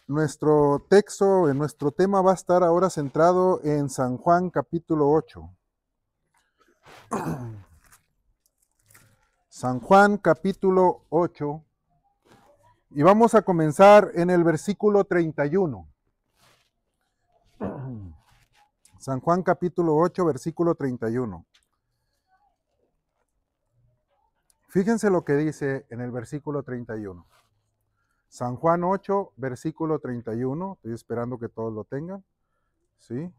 nuestro texto, nuestro tema va a estar ahora centrado en San Juan capítulo 8. San Juan capítulo 8. Y vamos a comenzar en el versículo 31. San Juan capítulo 8, versículo 31. Fíjense lo que dice en el versículo 31. San Juan 8, versículo 31. Estoy esperando que todos lo tengan. ¿Sí?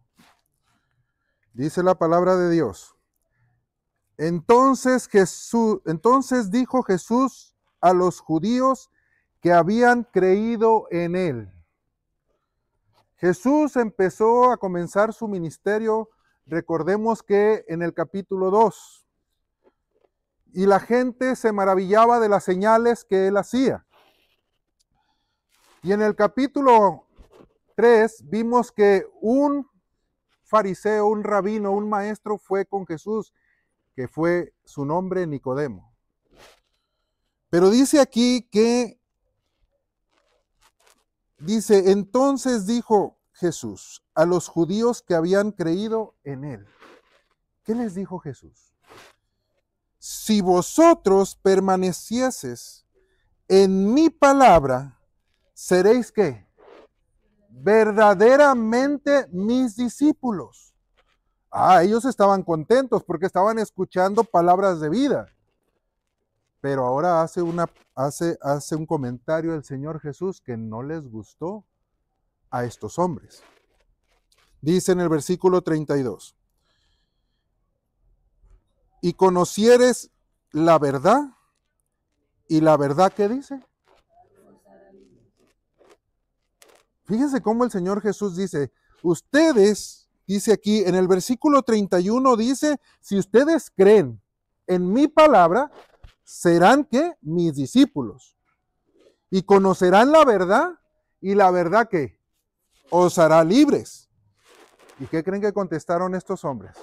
Dice la palabra de Dios. Entonces dijo Jesús a los judíos que habían creído en él. Jesús empezó a comenzar su ministerio, recordemos que en el capítulo 2, y la gente se maravillaba de las señales que él hacía. Y en el capítulo 3 vimos que un fariseo, un rabino, un maestro fue con Jesús, que fue su nombre Nicodemo. Pero dice aquí que, dice, entonces dijo Jesús a los judíos que habían creído en él. ¿Qué les dijo Jesús? Si vosotros permanecieses en mi palabra, seréis ¿qué? Verdaderamente mis discípulos. Ellos estaban contentos porque estaban escuchando palabras de vida. Pero ahora hace un comentario el Señor Jesús que no les gustó a estos hombres. Dice en el versículo 32. Y conocieres la verdad. ¿Y la verdad qué dice? Fíjense cómo el Señor Jesús dice, ustedes, dice aquí en el versículo 31, dice, si ustedes creen en mi palabra, serán ¿qué? Mis discípulos. Y conocerán la verdad, y la verdad ¿qué? Os hará libres. ¿Y qué creen que contestaron estos hombres?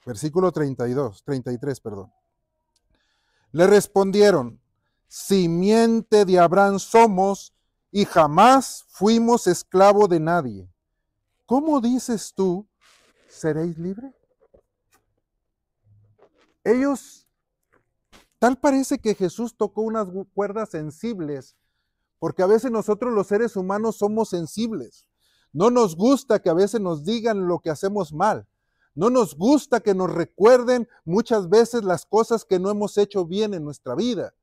Versículo 33. Le respondieron, simiente de Abraham somos, y jamás fuimos esclavo de nadie. ¿Cómo dices tú, seréis libres? Ellos, tal parece que Jesús tocó unas cuerdas sensibles, porque a veces nosotros los seres humanos somos sensibles. No nos gusta que a veces nos digan lo que hacemos mal. No nos gusta que nos recuerden muchas veces las cosas que no hemos hecho bien en nuestra vida.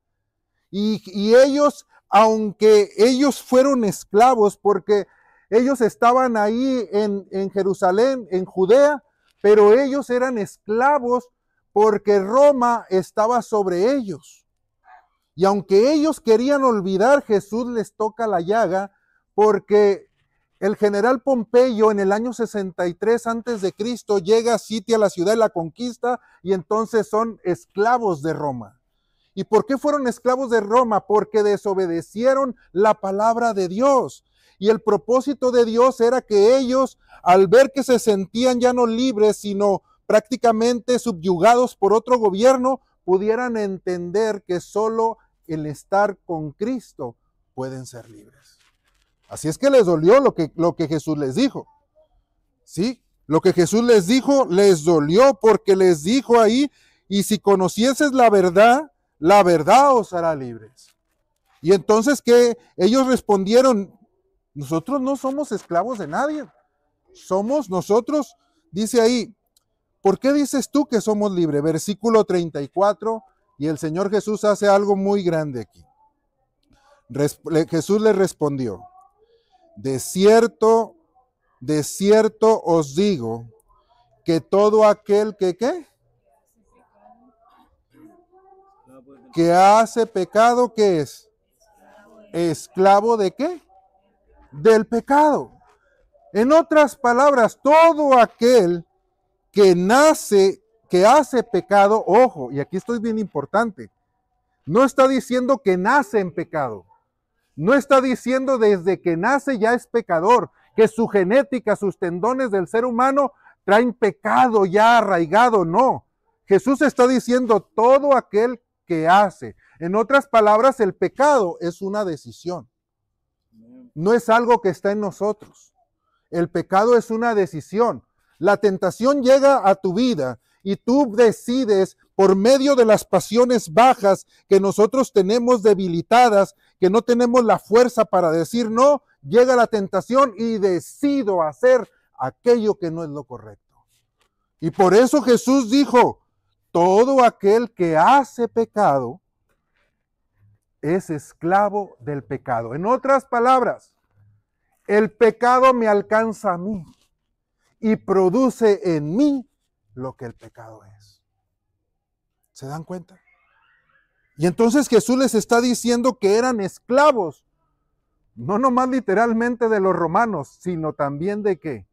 Y ellos, aunque ellos fueron esclavos, porque ellos estaban ahí en Jerusalén, en Judea, pero ellos eran esclavos porque Roma estaba sobre ellos. Y aunque ellos querían olvidar, Jesús les toca la llaga, porque el general Pompeyo en el año 63 antes de Cristo llega, sitia la ciudad y la conquista, y entonces son esclavos de Roma. ¿Y por qué fueron esclavos de Roma? Porque desobedecieron la palabra de Dios. Y el propósito de Dios era que ellos, al ver que se sentían ya no libres, sino prácticamente subyugados por otro gobierno, pudieran entender que solo el estar con Cristo pueden ser libres. Así es que les dolió lo que Jesús les dijo. ¿Sí? Lo que Jesús les dijo les dolió, porque les dijo ahí, y si conocieses la verdad os hará libres. Y entonces que ellos respondieron, nosotros no somos esclavos de nadie. Somos nosotros, dice ahí, ¿por qué dices tú que somos libres? Versículo 34, y el Señor Jesús hace algo muy grande aquí. Jesús le respondió, de cierto os digo, que todo aquel que ¿qué? Que hace pecado, ¿qué es? ¿Esclavo de qué? Del pecado. En otras palabras, todo aquel que hace pecado, ojo, y aquí esto es bien importante, no está diciendo que nace en pecado, no está diciendo desde que nace ya es pecador, que su genética, sus tendones del ser humano traen pecado ya arraigado, no. Jesús está diciendo todo aquel que hace. En otras palabras, el pecado es una decisión. no es algo que está en nosotros. El pecado es una decisión. La tentación llega a tu vida y tú decides por medio de las pasiones bajas que nosotros tenemos debilitadas, que no tenemos la fuerza para decir no, llega la tentación y decido hacer aquello que no es lo correcto. Y por eso Jesús dijo, todo aquel que hace pecado es esclavo del pecado. En otras palabras, el pecado me alcanza a mí y produce en mí lo que el pecado es. ¿Se dan cuenta? Y entonces Jesús les está diciendo que eran esclavos, no nomás literalmente de los romanos, sino también de ¿qué?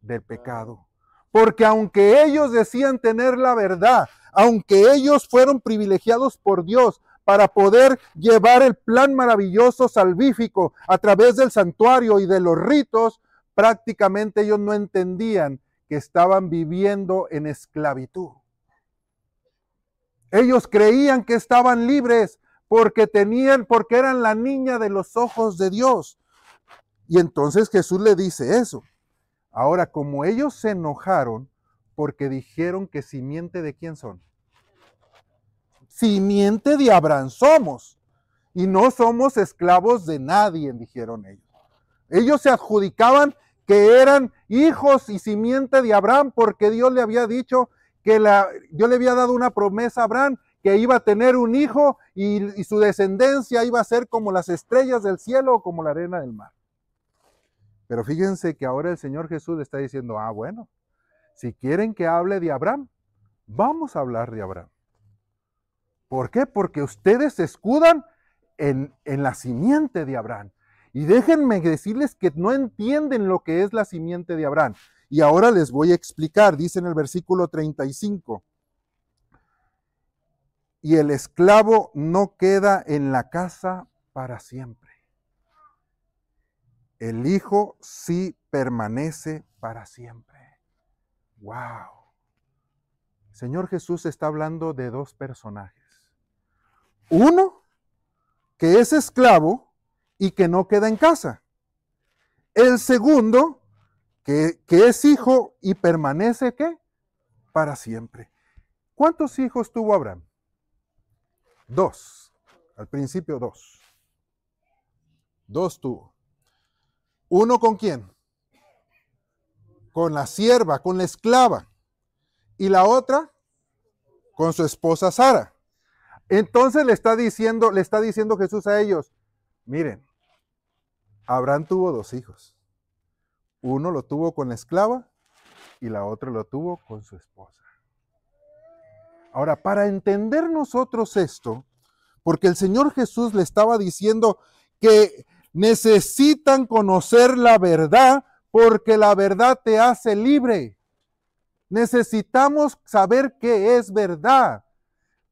Del pecado. Porque aunque ellos decían tener la verdad, aunque ellos fueron privilegiados por Dios para poder llevar el plan maravilloso salvífico a través del santuario y de los ritos, prácticamente ellos no entendían que estaban viviendo en esclavitud. Ellos creían que estaban libres porque eran la niña de los ojos de Dios. Y entonces Jesús le dice eso. Ahora, como ellos se enojaron porque dijeron que simiente de quién son. Simiente de Abraham somos. Y no somos esclavos de nadie, dijeron ellos. Ellos se adjudicaban que eran hijos y simiente de Abraham porque Dios le había dicho Dios le había dado una promesa a Abraham que iba a tener un hijo y su descendencia iba a ser como las estrellas del cielo o como la arena del mar. Pero fíjense que ahora el Señor Jesús le está diciendo, bueno, si quieren que hable de Abraham, vamos a hablar de Abraham. ¿Por qué? Porque ustedes se escudan en la simiente de Abraham. Y déjenme decirles que no entienden lo que es la simiente de Abraham. Y ahora les voy a explicar, dice en el versículo 35. Y el esclavo no queda en la casa para siempre. El hijo sí permanece para siempre. ¡Wow! El Señor Jesús está hablando de dos personajes. Uno, que es esclavo y que no queda en casa. El segundo, que es hijo y permanece, ¿qué? Para siempre. ¿Cuántos hijos tuvo Abraham? 2. Al principio 2. 2 tuvo. ¿Uno con quién? Con la sierva, con la esclava. Y la otra, con su esposa Sara. Entonces le está diciendo Jesús a ellos, miren, Abraham tuvo 2 hijos. Uno lo tuvo con la esclava y la otra lo tuvo con su esposa. Ahora, para entender nosotros esto, porque el Señor Jesús le estaba diciendo que necesitan conocer la verdad porque la verdad te hace libre. Necesitamos saber qué es verdad,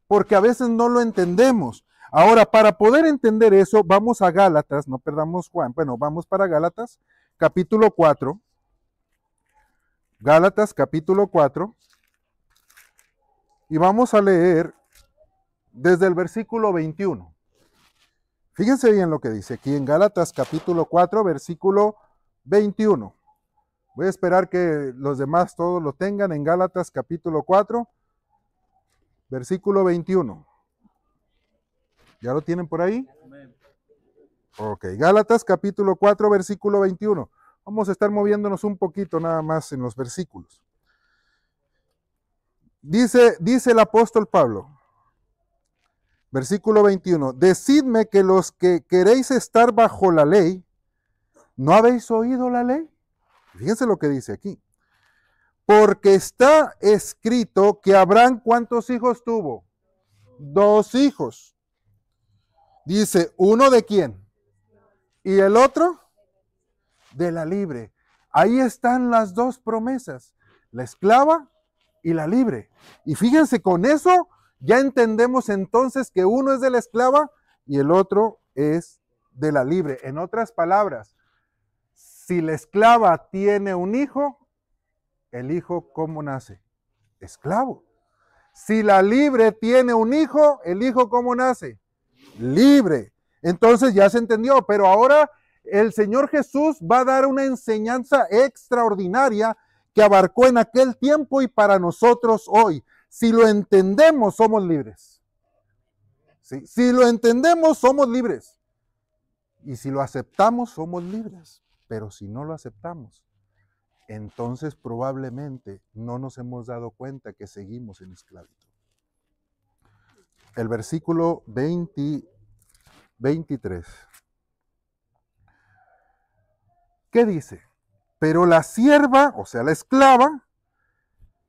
porque a veces no lo entendemos. Ahora, para poder entender eso, vamos a Gálatas, no perdamos Juan, vamos para Gálatas, capítulo 4. Gálatas, capítulo 4. Y vamos a leer desde el versículo 21. Fíjense bien lo que dice aquí en Gálatas, capítulo 4, versículo 21. Voy a esperar que los demás todos lo tengan en Gálatas, capítulo 4, versículo 21. ¿Ya lo tienen por ahí? Ok, Gálatas capítulo 4, versículo 21. Vamos a estar moviéndonos un poquito nada más en los versículos. Dice el apóstol Pablo, versículo 21, decidme que los que queréis estar bajo la ley, ¿no habéis oído la ley? Fíjense lo que dice aquí. Porque está escrito que Abraham, ¿cuántos hijos tuvo? 2 hijos. Dice, ¿uno de quién? ¿Y el otro? De la libre. Ahí están las 2 promesas, la esclava y la libre. Y fíjense, con eso ya entendemos entonces que uno es de la esclava y el otro es de la libre. En otras palabras, si la esclava tiene un hijo, el hijo ¿cómo nace? Esclavo. Si la libre tiene un hijo, el hijo ¿cómo nace? Libre. Entonces ya se entendió, pero ahora el Señor Jesús va a dar una enseñanza extraordinaria que abarcó en aquel tiempo y para nosotros hoy. Si lo entendemos, somos libres. ¿Sí? Si lo entendemos, somos libres. Y si lo aceptamos, somos libres. Pero si no lo aceptamos, entonces probablemente no nos hemos dado cuenta que seguimos en esclavitud. El versículo 23. ¿Qué dice? Pero la sierva, o sea, la esclava,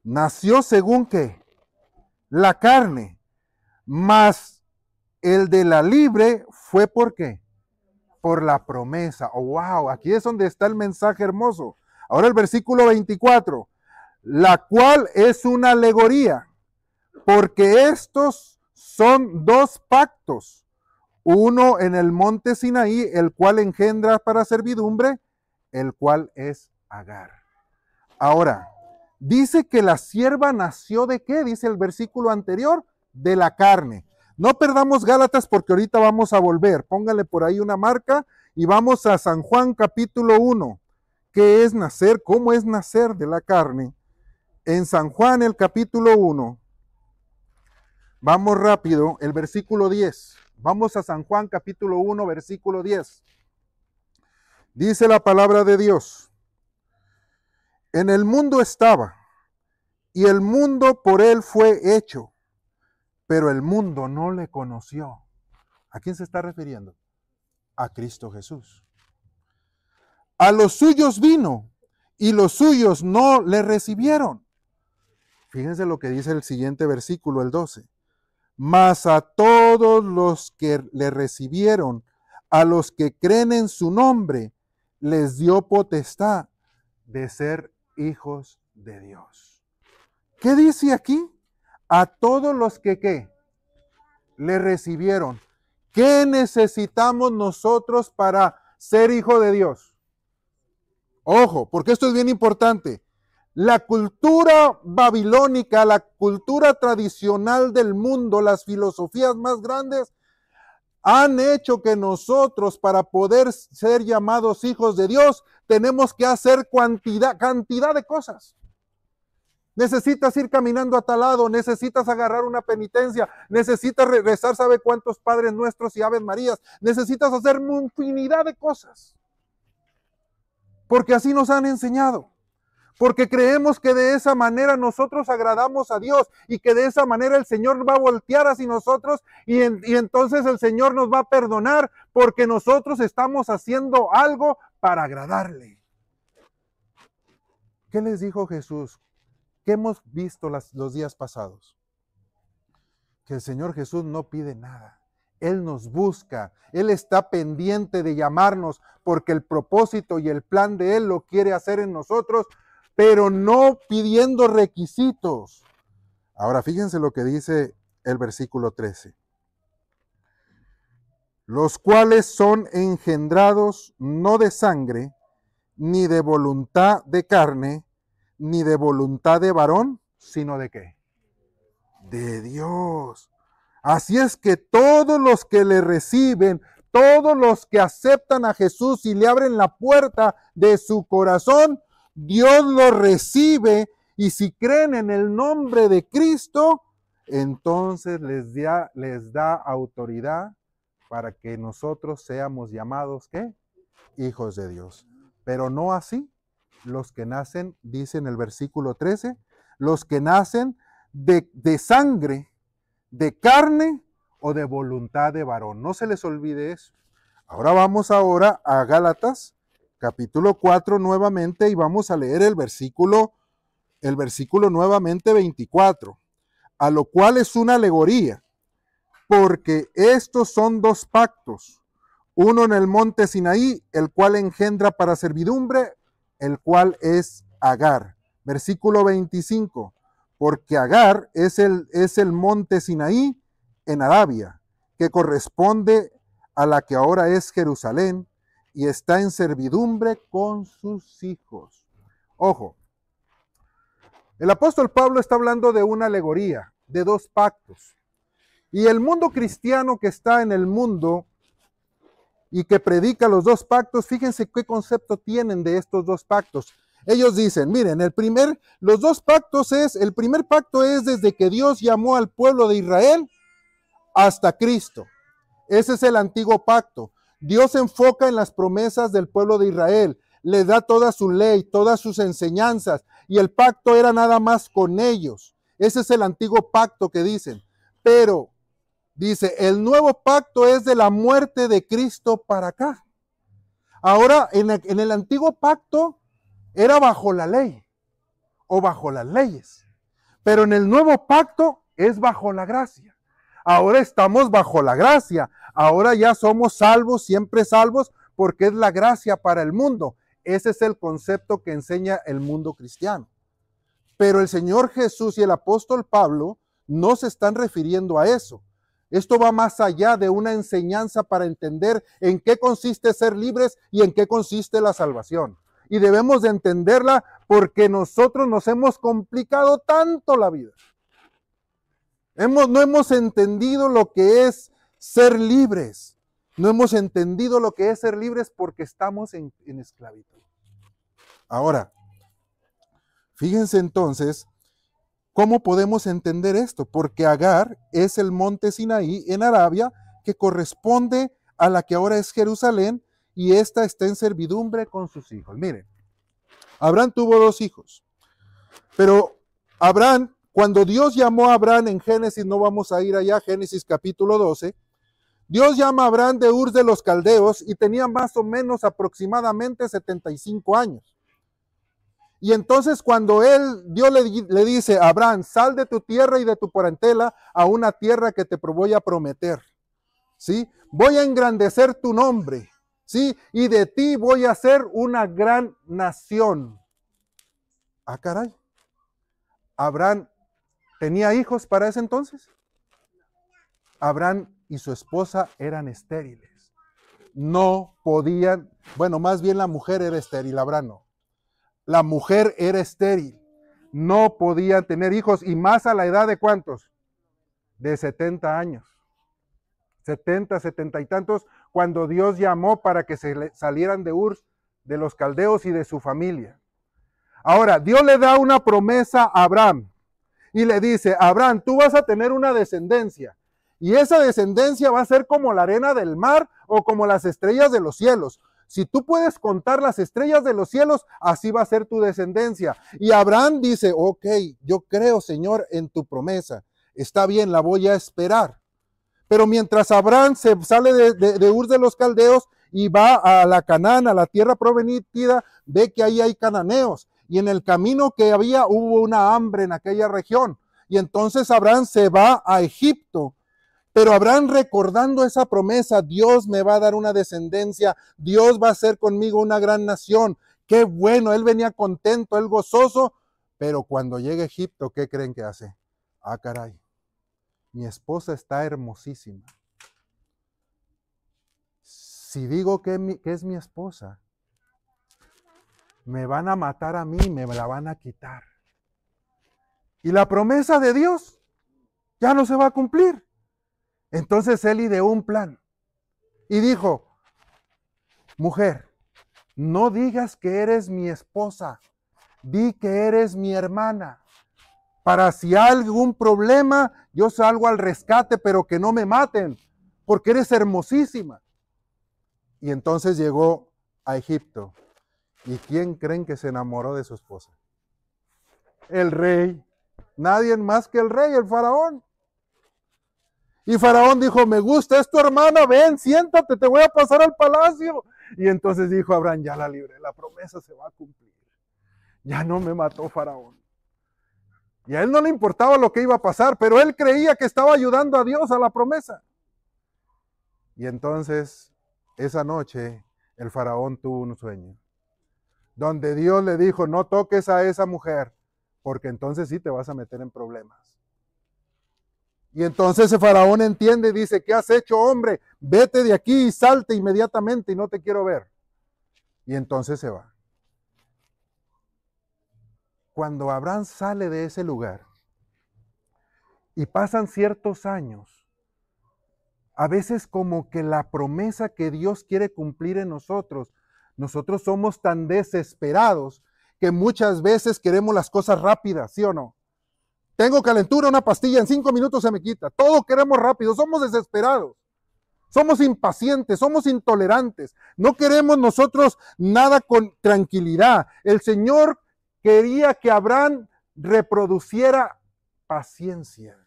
nació según ¿qué? La carne, mas el de la libre fue ¿por qué? Por la promesa. Oh, wow, aquí es donde está el mensaje hermoso. Ahora el versículo 24, la cual es una alegoría, porque estos son dos pactos, uno en el monte Sinaí, el cual engendra para servidumbre, el cual es Agar. Ahora, dice que la sierva nació ¿de qué? Dice el versículo anterior, de la carne. No perdamos Gálatas porque ahorita vamos a volver. Póngale por ahí una marca y vamos a San Juan capítulo 1. ¿Qué es nacer? ¿Cómo es nacer de la carne? En San Juan el capítulo 1. Vamos rápido, el versículo 10. Vamos a San Juan capítulo 1, versículo 10. Dice la palabra de Dios. En el mundo estaba, y el mundo por él fue hecho, pero el mundo no le conoció. ¿A quién se está refiriendo? A Cristo Jesús. A los suyos vino, y los suyos no le recibieron. Fíjense lo que dice el siguiente versículo, el 12. Mas a todos los que le recibieron, a los que creen en su nombre, les dio potestad de ser hijos de Dios. ¿Qué dice aquí? A todos los que ¿qué? Le recibieron. ¿Qué necesitamos nosotros para ser hijo de Dios? Ojo, porque esto es bien importante. La cultura babilónica, la cultura tradicional del mundo, las filosofías más grandes, han hecho que nosotros, para poder ser llamados hijos de Dios, tenemos que hacer cantidad de cosas. Necesitas ir caminando a tal lado, necesitas agarrar una penitencia, necesitas rezar sabe cuántos Padres Nuestros y Aves Marías, necesitas hacer infinidad de cosas. Porque así nos han enseñado. Porque creemos que de esa manera nosotros agradamos a Dios y que de esa manera el Señor va a voltear hacia nosotros y entonces el Señor nos va a perdonar porque nosotros estamos haciendo algo para agradarle. ¿Qué les dijo Jesús? ¿Qué hemos visto los días pasados? Que el Señor Jesús no pide nada. Él nos busca, Él está pendiente de llamarnos porque el propósito y el plan de Él lo quiere hacer en nosotros, pero no pidiendo requisitos. Ahora fíjense lo que dice el versículo 13. Los cuales son engendrados no de sangre, ni de voluntad de carne, ni de voluntad de varón, sino de ¿qué? De Dios. Así es que todos los que le reciben, todos los que aceptan a Jesús y le abren la puerta de su corazón, Dios los recibe y si creen en el nombre de Cristo, entonces les da autoridad para que nosotros seamos llamados ¿qué? Hijos de Dios. Pero no así los que nacen, dice en el versículo 13, los que nacen de sangre, de carne o de voluntad de varón. No se les olvide eso. Ahora vamos a Gálatas, capítulo 4 nuevamente y vamos a leer el versículo nuevamente 24, a lo cual es una alegoría, porque estos son dos pactos, uno en el monte Sinaí, el cual engendra para servidumbre, el cual es Agar. Versículo 25, porque Agar es el monte Sinaí en Arabia, que corresponde a la que ahora es Jerusalén, y está en servidumbre con sus hijos. Ojo, el apóstol Pablo está hablando de una alegoría, de dos pactos. Y el mundo cristiano que está en el mundo y que predica los dos pactos, fíjense qué concepto tienen de estos dos pactos. Ellos dicen, miren, los dos pactos el primer pacto es desde que Dios llamó al pueblo de Israel hasta Cristo. Ese es el antiguo pacto. Dios se enfoca en las promesas del pueblo de Israel, les da toda su ley, todas sus enseñanzas, y el pacto era nada más con ellos. Ese es el antiguo pacto que dicen. Pero, dice, el nuevo pacto es de la muerte de Cristo para acá. Ahora, en el antiguo pacto era bajo la ley o bajo las leyes, pero en el nuevo pacto es bajo la gracia. Ahora estamos bajo la gracia. Ahora ya somos salvos, siempre salvos, porque es la gracia para el mundo. Ese es el concepto que enseña el mundo cristiano. Pero el Señor Jesús y el apóstol Pablo no se están refiriendo a eso. Esto va más allá de una enseñanza para entender en qué consiste ser libres y en qué consiste la salvación. Y debemos de entenderla porque nosotros nos hemos complicado tanto la vida. No hemos entendido lo que es ser libres. No hemos entendido lo que es ser libres porque estamos en esclavitud. Ahora, fíjense entonces cómo podemos entender esto. Porque Agar es el monte Sinaí en Arabia que corresponde a la que ahora es Jerusalén y ésta está en servidumbre con sus hijos. Miren, Abraham tuvo 2 hijos, pero Abraham, cuando Dios llamó a Abraham en Génesis, no vamos a ir allá, Génesis capítulo 12, Dios llama a Abraham de Ur de los Caldeos y tenía más o menos aproximadamente 75 años. Y entonces cuando Dios le dice a Abraham, sal de tu tierra y de tu parentela a una tierra que te voy a prometer, ¿sí? Voy a engrandecer tu nombre, ¿sí? Y de ti voy a hacer una gran nación. Ah, caray. Abraham ¿tenía hijos para ese entonces? Abraham y su esposa eran estériles. No podían, bueno, más bien la mujer era estéril, Abraham no. La mujer era estéril. No podían tener hijos y más a la edad de ¿cuántos? De 70 años. 70 y tantos, cuando Dios llamó para que salieran de Ur, de los caldeos y de su familia. Ahora, Dios le da una promesa a Abraham. Y le dice, Abraham, tú vas a tener una descendencia. Y esa descendencia va a ser como la arena del mar o como las estrellas de los cielos. Si tú puedes contar las estrellas de los cielos, así va a ser tu descendencia. Y Abraham dice, ok, yo creo, Señor, en tu promesa. Está bien, la voy a esperar. Pero mientras Abraham se sale de Ur de los Caldeos y va a la Canaán, a la tierra prometida, ve que ahí hay cananeos. Y en el camino que había hubo una hambre en aquella región. Y entonces Abraham se va a Egipto. Pero Abraham recordando esa promesa, Dios me va a dar una descendencia, Dios va a hacer conmigo una gran nación. Qué bueno, él venía contento, él gozoso. Pero cuando llega a Egipto, ¿qué creen que hace? Ah, caray, mi esposa está hermosísima. Si digo que es mi esposa, me van a matar a mí, me la van a quitar. Y la promesa de Dios ya no se va a cumplir. Entonces él ideó un plan y dijo, mujer, no digas que eres mi esposa, di que eres mi hermana, para si hay algún problema, yo salgo al rescate, pero que no me maten, porque eres hermosísima. Y entonces llegó a Egipto. ¿Y quién creen que se enamoró de su esposa? El rey. Nadie más que el rey, el faraón. Y Faraón dijo, me gusta, es tu hermana, ven, siéntate, te voy a pasar al palacio. Y entonces dijo Abraham, ya la libré, la promesa se va a cumplir. Ya no me mató Faraón. Y a él no le importaba lo que iba a pasar, pero él creía que estaba ayudando a Dios a la promesa. Y entonces, esa noche, el Faraón tuvo un sueño, donde Dios le dijo, no toques a esa mujer, porque entonces sí te vas a meter en problemas. Y entonces el Faraón entiende y dice, ¿qué has hecho, hombre? Vete de aquí y salte inmediatamente y no te quiero ver. Y entonces se va. Cuando Abraham sale de ese lugar y pasan ciertos años, A veces como que la promesa que Dios quiere cumplir en nosotros somos tan desesperados que muchas veces queremos las cosas rápidas, ¿sí o no? Tengo calentura, una pastilla, en 5 minutos se me quita. Todo queremos rápido, somos desesperados. Somos impacientes, somos intolerantes. No queremos nosotros nada con tranquilidad. El Señor quería que Abraham reproduciera paciencia.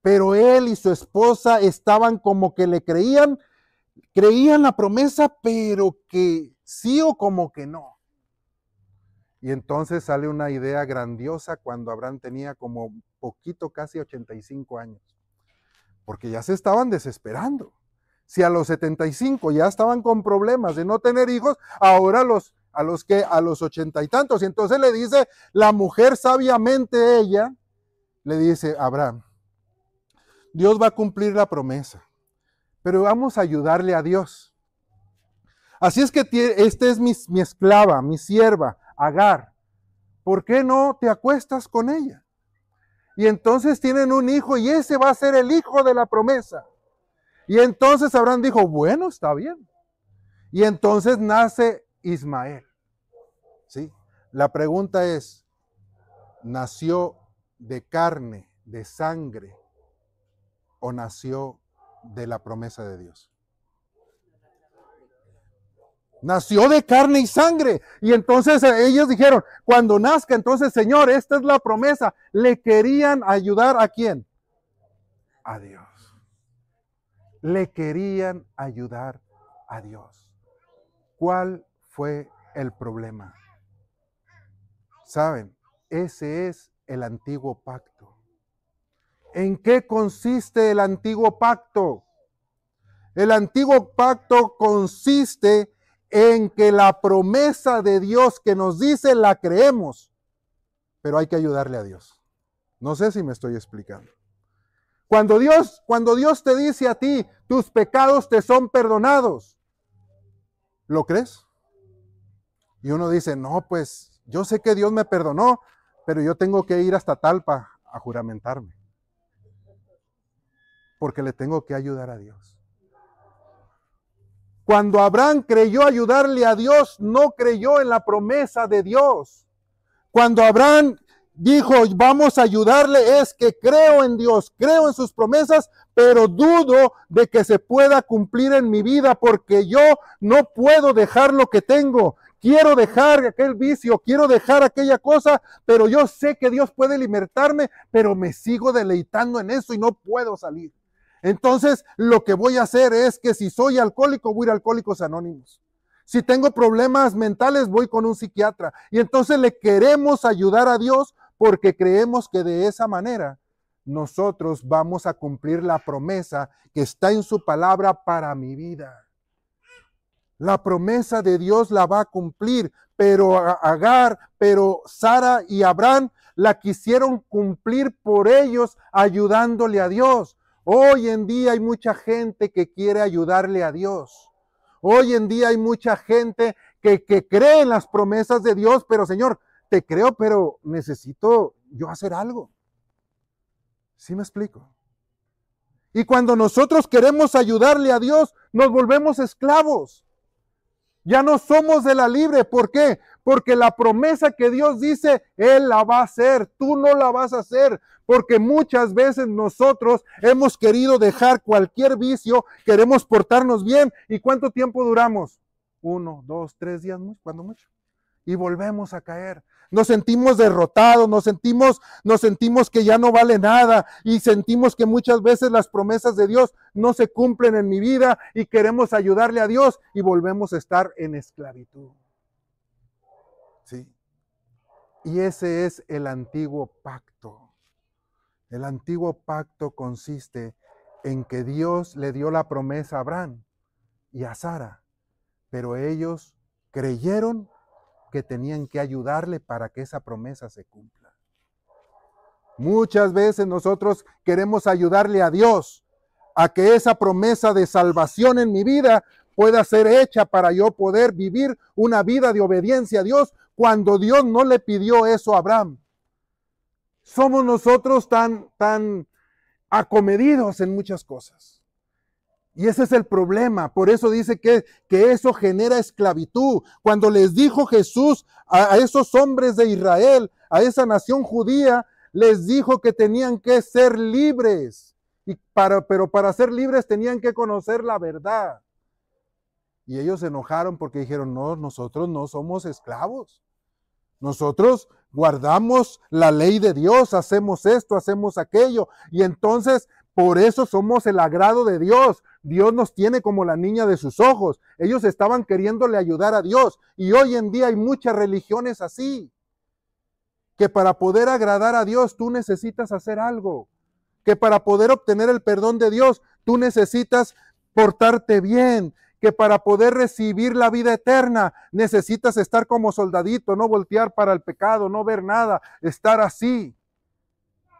Pero él y su esposa estaban como que le creían la promesa, pero que sí o como que no. Y entonces sale una idea grandiosa cuando Abraham tenía como poquito, casi 85 años. Porque ya se estaban desesperando. Si a los 75 ya estaban con problemas de no tener hijos, ahora a los 80 y tantos. Y entonces le dice la mujer sabiamente, ella le dice: Abraham, Dios va a cumplir la promesa, pero vamos a ayudarle a Dios. Así es que esta es mi esclava, mi sierva, Agar. ¿Por qué no te acuestas con ella? Y entonces tienen un hijo y ese va a ser el hijo de la promesa. Y entonces Abraham dijo: bueno, está bien. Y entonces nace Ismael. ¿Sí? La pregunta es, ¿nació de carne, de sangre, o nació de la promesa de Dios? Nació de carne y sangre. Y entonces ellos dijeron: cuando nazca, entonces, Señor, esta es la promesa. Le querían ayudar ¿a quién? A Dios. Le querían ayudar a Dios. ¿Cuál fue el problema? ¿Saben? Ese es el antiguo pacto. ¿En qué consiste el antiguo pacto? El antiguo pacto consiste en que la promesa de Dios que nos dice la creemos, pero hay que ayudarle a Dios. No sé si me estoy explicando. Cuando Dios te dice a ti, tus pecados te son perdonados, ¿lo crees? Y uno dice: no, pues yo sé que Dios me perdonó, pero yo tengo que ir hasta Talpa a juramentarme, porque le tengo que ayudar a Dios. Cuando Abraham creyó ayudarle a Dios, no creyó en la promesa de Dios. Cuando Abraham dijo: vamos a ayudarle, es que creo en Dios, creo en sus promesas, pero dudo de que se pueda cumplir en mi vida, porque yo no puedo dejar lo que tengo. Quiero dejar aquel vicio, quiero dejar aquella cosa, pero yo sé que Dios puede libertarme, pero me sigo deleitando en eso y no puedo salir. Entonces, lo que voy a hacer es que si soy alcohólico, voy a ir a Alcohólicos Anónimos. Si tengo problemas mentales, voy con un psiquiatra. Y entonces le queremos ayudar a Dios porque creemos que de esa manera nosotros vamos a cumplir la promesa que está en su palabra para mi vida. La promesa de Dios la va a cumplir, pero Agar, pero Sara y Abraham la quisieron cumplir por ellos, ayudándole a Dios. Hoy en día hay mucha gente que quiere ayudarle a Dios. Hoy en día hay mucha gente que cree en las promesas de Dios, pero Señor, te creo, pero necesito yo hacer algo. ¿Sí me explico? Y cuando nosotros queremos ayudarle a Dios, nos volvemos esclavos. Ya no somos de la libre. ¿Por qué? Porque la promesa que Dios dice, Él la va a hacer. Tú no la vas a hacer. Porque muchas veces nosotros hemos querido dejar cualquier vicio, queremos portarnos bien. ¿Y cuánto tiempo duramos? 1, 2, 3 días, cuando mucho. Y volvemos a caer. Nos sentimos derrotados, nos sentimos que ya no vale nada y sentimos que muchas veces las promesas de Dios no se cumplen en mi vida y queremos ayudarle a Dios y volvemos a estar en esclavitud. ¿Sí? Y ese es el antiguo pacto. El antiguo pacto consiste en que Dios le dio la promesa a Abraham y a Sara, pero ellos creyeron que tenían que ayudarle para que esa promesa se cumpla. Muchas veces nosotros queremos ayudarle a Dios a que esa promesa de salvación en mi vida pueda ser hecha para yo poder vivir una vida de obediencia a Dios cuando Dios no le pidió eso a Abraham. Somos nosotros tan acomedidos en muchas cosas. Y ese es el problema. Por eso dice que eso genera esclavitud. Cuando les dijo Jesús a esos hombres de Israel, a esa nación judía, les dijo que tenían que ser libres. Pero para ser libres tenían que conocer la verdad. Y ellos se enojaron porque dijeron, no, nosotros no somos esclavos. Nosotros guardamos la ley de Dios, hacemos esto, hacemos aquello. Y entonces, por eso somos el agrado de Dios. Dios nos tiene como la niña de sus ojos. Ellos estaban queriéndole ayudar a Dios. Y hoy en día hay muchas religiones así. Que para poder agradar a Dios tú necesitas hacer algo. Que para poder obtener el perdón de Dios tú necesitas portarte bien. Que para poder recibir la vida eterna necesitas estar como soldadito, no voltear para el pecado, no ver nada, estar así.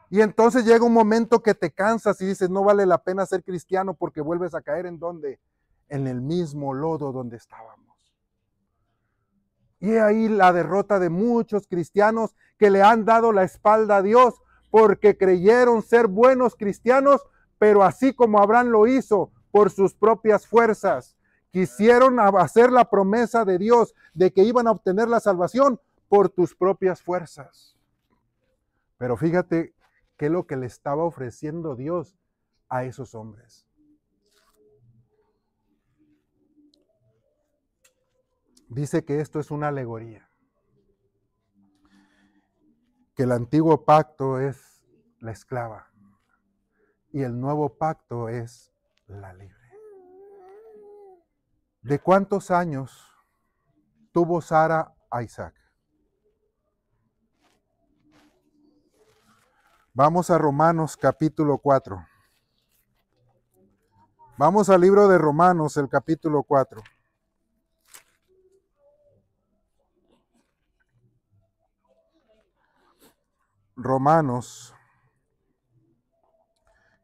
Y entonces llega un momento que te cansas y dices, no vale la pena ser cristiano porque vuelves a caer ¿en dónde? En el mismo lodo donde estábamos. Y ahí la derrota de muchos cristianos que le han dado la espalda a Dios porque creyeron ser buenos cristianos, pero así como Abraham lo hizo por sus propias fuerzas. Quisieron hacer la promesa de Dios de que iban a obtener la salvación por tus propias fuerzas. Pero fíjate qué es lo que le estaba ofreciendo Dios a esos hombres. Dice que esto es una alegoría. Que el antiguo pacto es la esclava y el nuevo pacto es la libre. ¿De cuántos años tuvo Sara a Isaac? Vamos a Romanos capítulo 4. Vamos al libro de Romanos, el capítulo 4. Romanos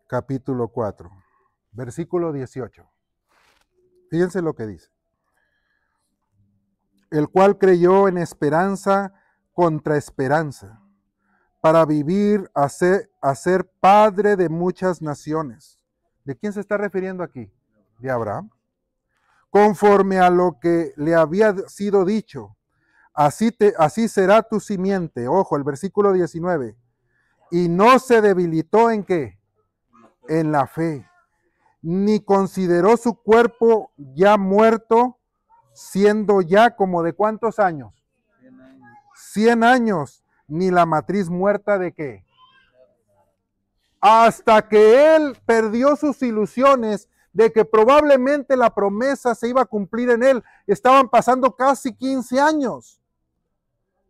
capítulo 4, versículo 18. Fíjense lo que dice. El cual creyó en esperanza contra esperanza, para vivir a ser padre de muchas naciones. ¿De quién se está refiriendo aquí? De Abraham. Conforme a lo que le había sido dicho, así será tu simiente. Ojo, el versículo 19. Y no se debilitó ¿en qué? En la fe, ni consideró su cuerpo ya muerto, siendo ya como de ¿cuántos años? 100 años, ni la matriz muerta de qué. Hasta que él perdió sus ilusiones de que probablemente la promesa se iba a cumplir en él. Estaban pasando casi 15 años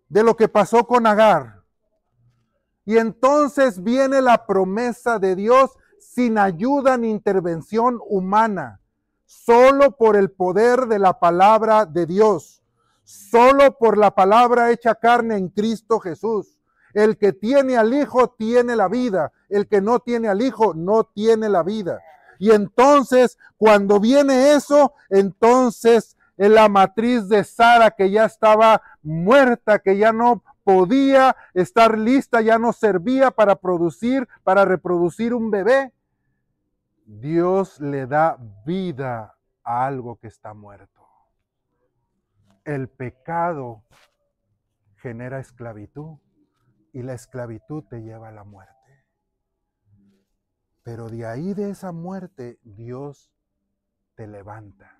de lo que pasó con Agar. Y entonces viene la promesa de Dios sin ayuda ni intervención humana, solo por el poder de la palabra de Dios, solo por la palabra hecha carne en Cristo Jesús. El que tiene al Hijo tiene la vida, el que no tiene al Hijo no tiene la vida. Y entonces, cuando viene eso, entonces en la matriz de Sara, que ya estaba muerta, que ya no podía estar lista, ya no servía para reproducir un bebé, Dios le da vida a algo que está muerto. El pecado genera esclavitud y la esclavitud te lleva a la muerte. Pero de ahí, de esa muerte, Dios te levanta.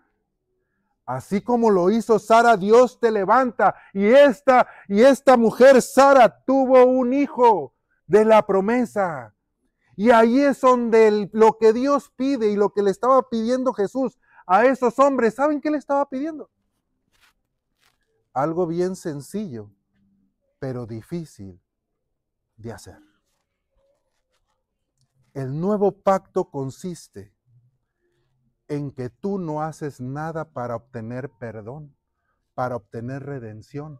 Así como lo hizo Sara, Dios te levanta. Y esta mujer, Sara, tuvo un hijo de la promesa. Y ahí es donde lo que Dios pide y lo que le estaba pidiendo Jesús a esos hombres, ¿saben qué le estaba pidiendo? Algo bien sencillo, pero difícil de hacer. El nuevo pacto consiste en que tú no haces nada para obtener perdón, para obtener redención,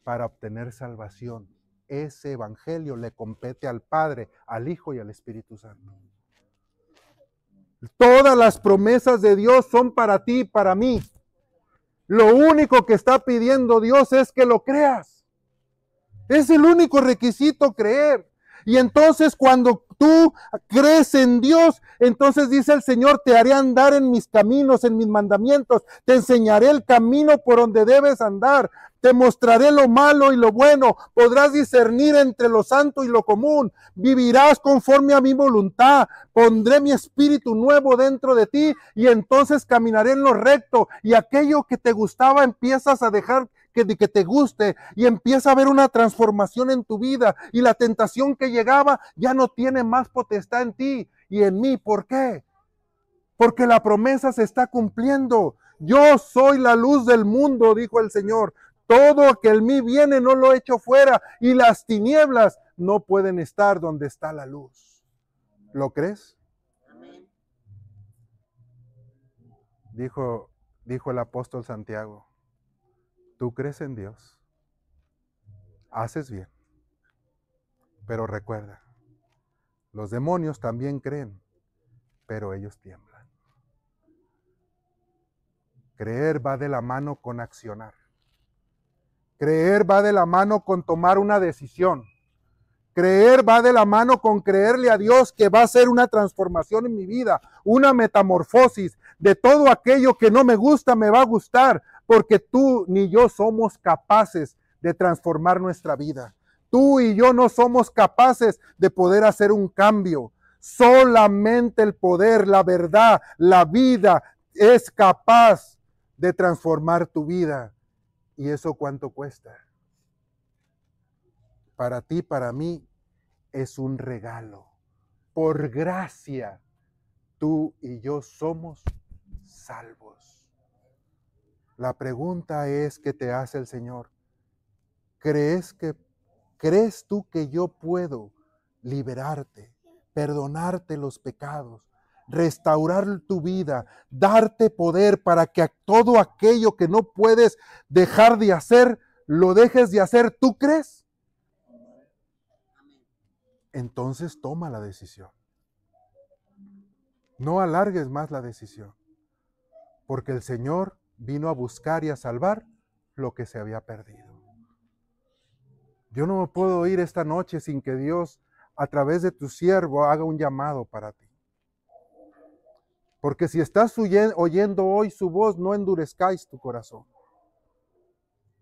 para obtener salvación. Ese evangelio le compete al Padre, al Hijo y al Espíritu Santo. Todas las promesas de Dios son para ti y para mí. Lo único que está pidiendo Dios es que lo creas. Es el único requisito, creer. Y entonces cuando tú crees en Dios, entonces dice el Señor, te haré andar en mis caminos, en mis mandamientos, te enseñaré el camino por donde debes andar, te mostraré lo malo y lo bueno, podrás discernir entre lo santo y lo común, vivirás conforme a mi voluntad, pondré mi espíritu nuevo dentro de ti y entonces caminaré en lo recto y aquello que te gustaba empiezas a dejar que te guste y empieza a haber una transformación en tu vida y la tentación que llegaba ya no tiene más potestad en ti y en mí. ¿Por qué? Porque la promesa se está cumpliendo. Yo soy la luz del mundo, dijo el Señor. Todo que en mí viene no lo echo fuera y las tinieblas no pueden estar donde está la luz. ¿Lo crees? Dijo el apóstol Santiago, tú crees en Dios, haces bien, pero recuerda, los demonios también creen, pero ellos tiemblan. Creer va de la mano con accionar. Creer va de la mano con tomar una decisión. Creer va de la mano con creerle a Dios que va a hacer una transformación en mi vida, una metamorfosis. De todo aquello que no me gusta, me va a gustar, porque tú ni yo somos capaces de transformar nuestra vida. Tú y yo no somos capaces de poder hacer un cambio. Solamente el poder, la verdad, la vida es capaz de transformar tu vida. ¿Y eso cuánto cuesta? Para ti, para mí, es un regalo. Por gracia, tú y yo somos salvos. La pregunta es que te hace el Señor. ¿Crees tú que yo puedo liberarte, perdonarte los pecados, restaurar tu vida, darte poder para que todo aquello que no puedes dejar de hacer, lo dejes de hacer? ¿Tú crees? Entonces toma la decisión. No alargues más la decisión, porque el Señor vino a buscar y a salvar lo que se había perdido. Yo no me puedo ir esta noche sin que Dios, a través de tu siervo, haga un llamado para ti. Porque si estás oyendo hoy su voz, no endurezcáis tu corazón.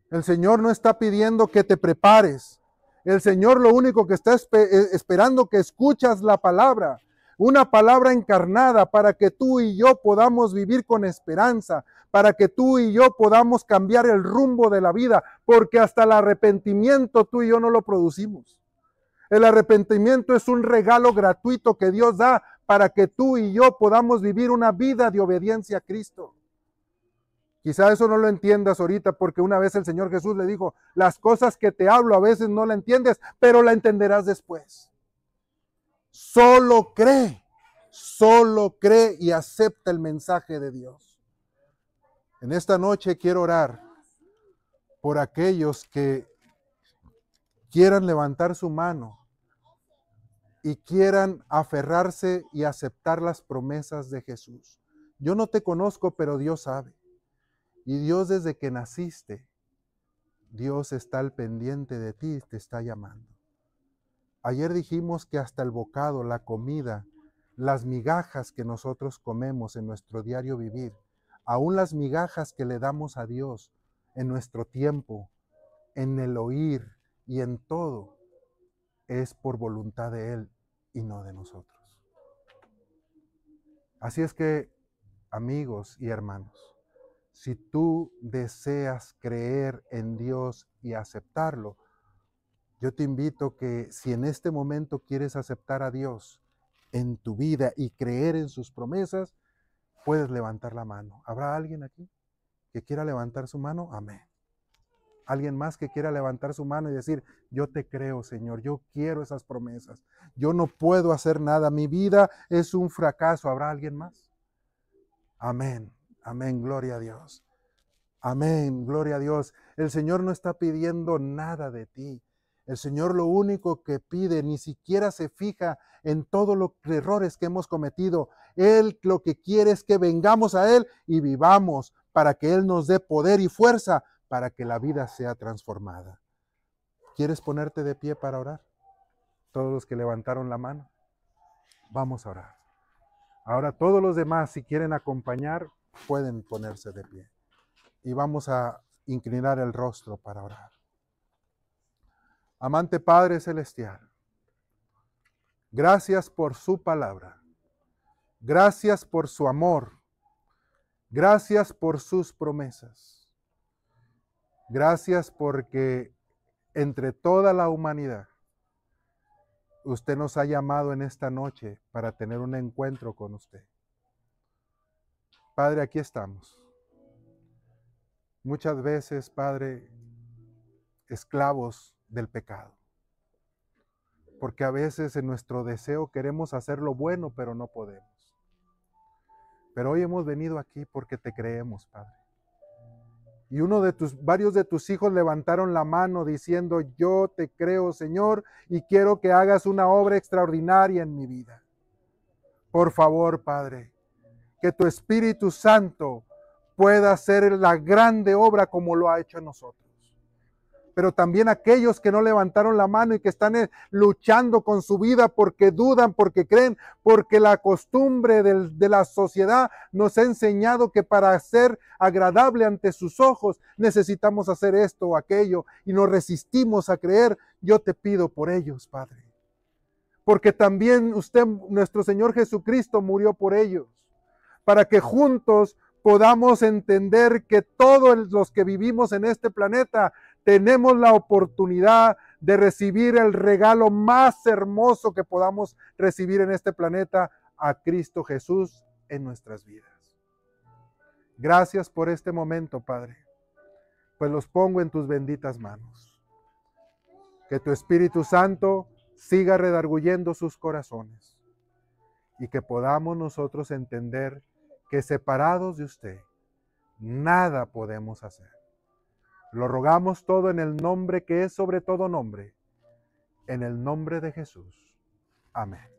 El Señor no está pidiendo que te prepares. El Señor lo único que está esperando que escuchas la palabra, una palabra encarnada para que tú y yo podamos vivir con esperanza, para que tú y yo podamos cambiar el rumbo de la vida, porque hasta el arrepentimiento tú y yo no lo producimos. El arrepentimiento es un regalo gratuito que Dios da para que tú y yo podamos vivir una vida de obediencia a Cristo. Quizá eso no lo entiendas ahorita porque una vez el Señor Jesús le dijo, las cosas que te hablo a veces no la entiendes, pero la entenderás después. Solo cree y acepta el mensaje de Dios. En esta noche quiero orar por aquellos que quieran levantar su mano y quieran aferrarse y aceptar las promesas de Jesús. Yo no te conozco, pero Dios sabe. Y Dios, desde que naciste, Dios está al pendiente de ti y te está llamando. Ayer dijimos que hasta el bocado, la comida, las migajas que nosotros comemos en nuestro diario vivir, aún las migajas que le damos a Dios en nuestro tiempo, en el oír y en todo, es por voluntad de Él y no de nosotros. Así es que, amigos y hermanos, si tú deseas creer en Dios y aceptarlo, yo te invito que si en este momento quieres aceptar a Dios en tu vida y creer en sus promesas, puedes levantar la mano. ¿Habrá alguien aquí que quiera levantar su mano? Amén. ¿Alguien más que quiera levantar su mano y decir, yo te creo, Señor, yo quiero esas promesas, yo no puedo hacer nada, mi vida es un fracaso? ¿Habrá alguien más? Amén. Amén, gloria a Dios. Amén, gloria a Dios. El Señor no está pidiendo nada de ti. El Señor lo único que pide, ni siquiera se fija en todos los errores que hemos cometido. Él lo que quiere es que vengamos a Él y vivamos para que Él nos dé poder y fuerza para que la vida sea transformada. ¿Quieres ponerte de pie para orar? Todos los que levantaron la mano. Vamos a orar. Ahora todos los demás, si quieren acompañar, pueden ponerse de pie. Y vamos a inclinar el rostro para orar. Amante Padre Celestial, gracias por su palabra. Gracias por su amor. Gracias por sus promesas. Gracias porque entre toda la humanidad, usted nos ha llamado en esta noche para tener un encuentro con usted. Padre, aquí estamos. Muchas veces, Padre, esclavos del pecado. Porque a veces en nuestro deseo queremos hacer lo bueno, pero no podemos. Pero hoy hemos venido aquí porque te creemos, Padre. Y varios de tus hijos levantaron la mano diciendo, yo te creo, Señor, y quiero que hagas una obra extraordinaria en mi vida. Por favor, Padre, que tu Espíritu Santo pueda hacer la grande obra como lo ha hecho en nosotros. Pero también aquellos que no levantaron la mano y que están luchando con su vida porque dudan, porque creen, porque la costumbre de la sociedad nos ha enseñado que para ser agradable ante sus ojos necesitamos hacer esto o aquello y nos resistimos a creer. Yo te pido por ellos, Padre. Porque también usted, nuestro Señor Jesucristo, murió por ellos. Para que juntos podamos entender que todos los que vivimos en este planeta tenemos la oportunidad de recibir el regalo más hermoso que podamos recibir en este planeta, a Cristo Jesús en nuestras vidas. Gracias por este momento, Padre, pues los pongo en tus benditas manos. Que tu Espíritu Santo siga redarguyendo sus corazones y que podamos nosotros entender que separados de usted, nada podemos hacer. Lo rogamos todo en el nombre que es sobre todo nombre, en el nombre de Jesús. Amén.